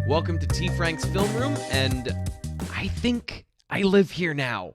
Welcome to T. Frank's Film Room, and I think I live here now.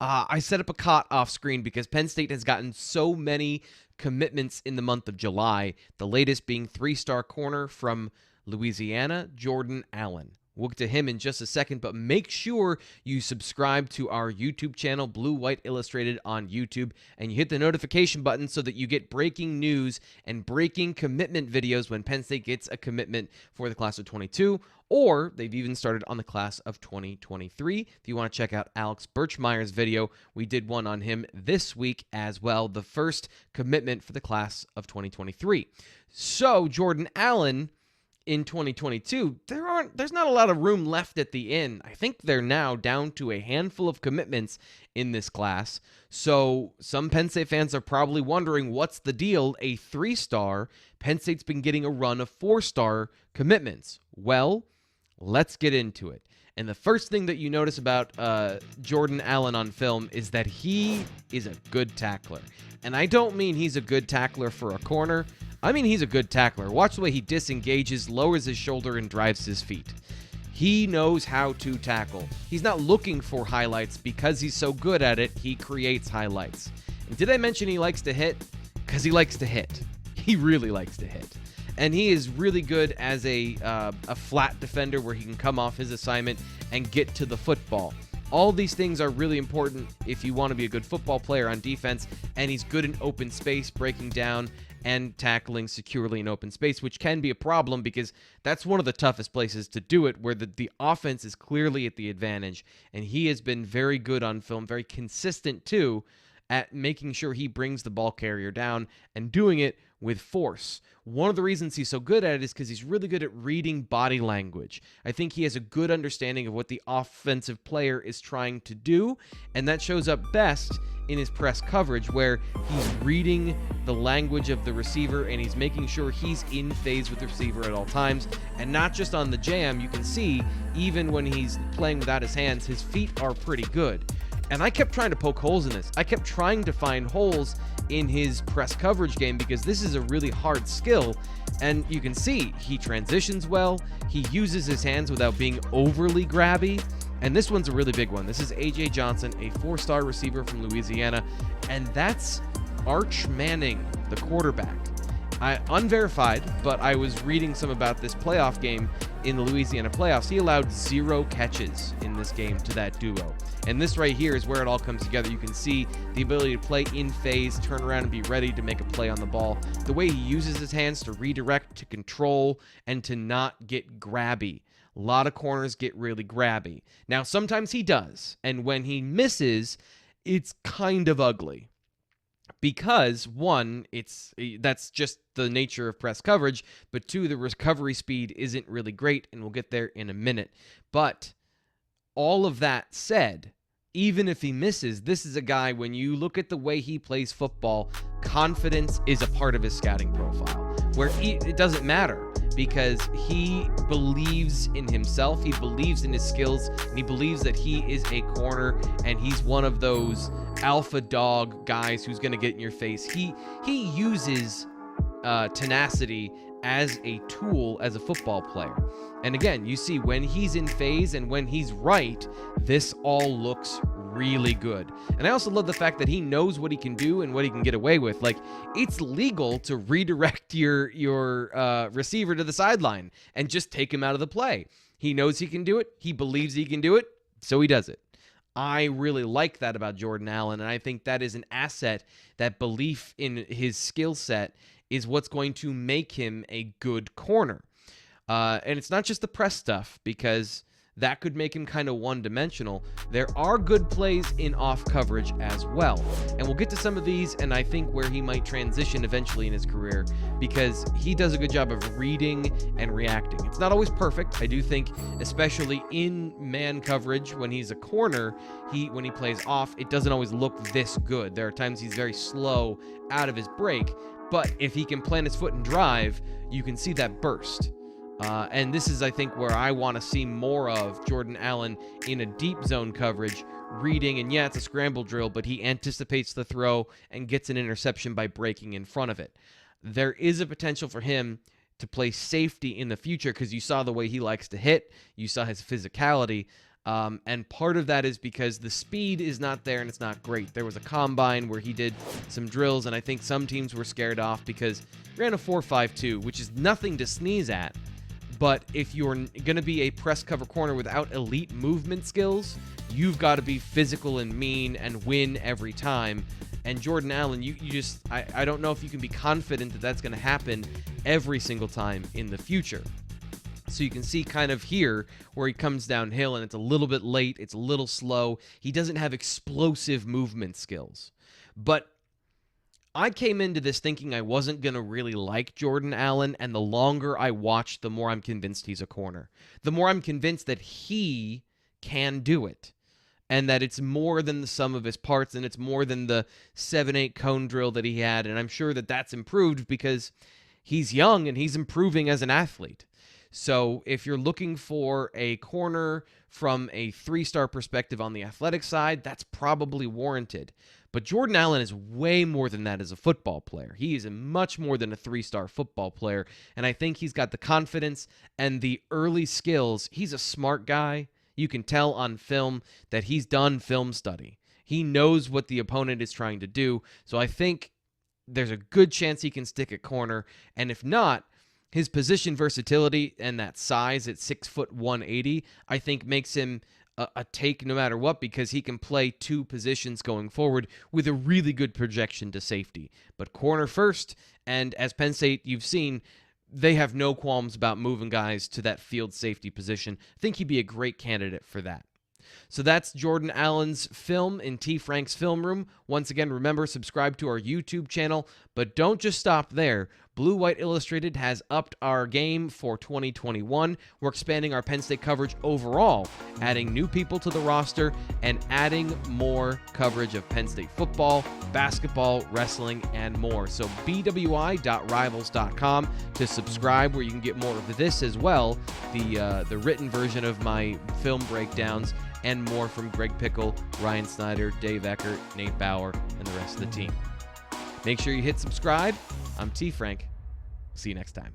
I set up a cot off screen because Penn State has gotten so many commitments in the month of July, the latest being three-star corner from Louisiana, Jordan Allen. We'll get to him in just a second, but make sure you subscribe to our YouTube channel, Blue White Illustrated on YouTube, and you hit the notification button so that you get breaking news and breaking commitment videos when Penn State gets a commitment for the class of 22, or they've even started on the class of 2023. If you want to check out Alex Birchmeyer's video, we did one on him this week as well, the first commitment for the class of 2023. So, Jordan Allen, in 2022, there's not a lot of room left at the end. I think they're now down to a handful of commitments in this class. So some Penn State fans are probably wondering, what's the deal? A 3-star, Penn State's been getting a run of 4-star commitments. Well, let's get into it. And the first thing that you notice about Jordan Allen on film is that he is a good tackler. And I don't mean he's a good tackler for a corner. I mean he's a good tackler. Watch the way he disengages, lowers his shoulder, and drives his feet. He knows how to tackle. He's not looking for highlights because he's so good at it. He creates highlights. And did I mention he likes to hit? Because he likes to hit. He really likes to hit. And he is really good as a flat defender where he can come off his assignment and get to the football. All these things are really important if you want to be a good football player on defense, and he's good in open space, breaking down and tackling securely in open space, which can be a problem because that's one of the toughest places to do it, where the offense is clearly at the advantage. And he has been very good on film, very consistent too, at making sure he brings the ball carrier down and doing it with force. One of the reasons he's so good at it is because he's really good at reading body language. I think he has a good understanding of what the offensive player is trying to do, and that shows up best in his press coverage, where he's reading the language of the receiver and he's making sure he's in phase with the receiver at all times, and not just on the jam. You can see even when he's playing without his hands, his feet are pretty good. And I kept trying to poke holes in this. I kept trying to find holes in his press coverage game because this is a really hard skill. And you can see he transitions well. He uses his hands without being overly grabby. And this one's a really big one. This is A.J. Johnson, a 4-star receiver from Louisiana. And that's Arch Manning, the quarterback. Unverified, but I was reading some about this playoff game in the Louisiana playoffs. He allowed 0 catches in this game to that duo. And this right here is where it all comes together. You can see the ability to play in phase, turn around, and be ready to make a play on the ball. The way he uses his hands to redirect, to control, and to not get grabby. A lot of corners get really grabby. Now, sometimes he does. And when he misses, it's kind of ugly. Because, one, that's just the nature of press coverage, but two, the recovery speed isn't really great, and we'll get there in a minute. But all of that said, even if he misses, this is a guy, when you look at the way he plays football, confidence is a part of his scouting profile, where it doesn't matter because he believes in himself, he believes in his skills, and he believes that he is a corner, and he's one of those alpha dog guys who's going to get in your face. He uses tenacity as a tool as a football player. And again, you see when he's in phase and when he's right, this all looks really good. And I also love the fact that he knows what he can do and what he can get away with. Like, it's legal to redirect your receiver to the sideline and just take him out of the play. He knows he can do it. He believes he can do it, so he does it. I really like that about Jordan Allen, and I think that is an asset. That belief in his skill set is what's going to make him a good corner. And it's not just the press stuff, because that could make him kind of one-dimensional. There are good plays in off coverage as well. And we'll get to some of these, and I think where he might transition eventually in his career, because he does a good job of reading and reacting. It's not always perfect. I do think, especially in man coverage, when he's a corner, when he plays off, it doesn't always look this good. There are times he's very slow out of his break, but if he can plant his foot and drive, you can see that burst. And this is, I think, where I want to see more of Jordan Allen in a deep zone coverage, reading, and yeah, it's a scramble drill, but he anticipates the throw and gets an interception by breaking in front of it. There is a potential for him to play safety in the future because you saw the way he likes to hit, you saw his physicality, and part of that is because the speed is not there and it's not great. There was a combine where he did some drills, and I think some teams were scared off because he ran a 4.52, which is nothing to sneeze at. But if you're going to be a press cover corner without elite movement skills, you've got to be physical and mean and win every time. And Jordan Allen, you just, I don't know if you can be confident that that's going to happen every single time in the future. So you can see kind of here where he comes downhill and it's a little bit late, it's a little slow. He doesn't have explosive movement skills. But I came into this thinking I wasn't going to really like Jordan Allen, and the longer I watch, the more I'm convinced he's a corner. The more I'm convinced that he can do it, and that it's more than the sum of his parts, and it's more than the 7-8 cone drill that he had, and I'm sure that that's improved because he's young and he's improving as an athlete. So if you're looking for a corner from a 3-star perspective on the athletic side, that's probably warranted. But Jordan Allen is way more than that as a football player. He is much more than a 3-star football player, and I think he's got the confidence and the early skills. He's a smart guy. You can tell on film that he's done film study. He knows what the opponent is trying to do, so I think there's a good chance he can stick at corner, and if not, his position versatility and that size at 6'1", 180, I think makes him a take no matter what, because he can play 2 positions going forward with a really good projection to safety. But corner first, and as Penn State, you've seen, they have no qualms about moving guys to that field safety position. I think he'd be a great candidate for that. So that's Jordan Allen's film in T. Frank's Film Room. Once again, remember, subscribe to our YouTube channel, but don't just stop there. Blue White Illustrated has upped our game for 2021. We're expanding our Penn State coverage overall, adding new people to the roster and adding more coverage of Penn State football, basketball, wrestling, and more. So bwi.rivals.com to subscribe, where you can get more of this as well, the written version of my film breakdowns, and more from Greg Pickle, Ryan Snyder, Dave Eckert, Nate Bauer, and the rest of the team. Make sure you hit subscribe. I'm T. Frank. See you next time.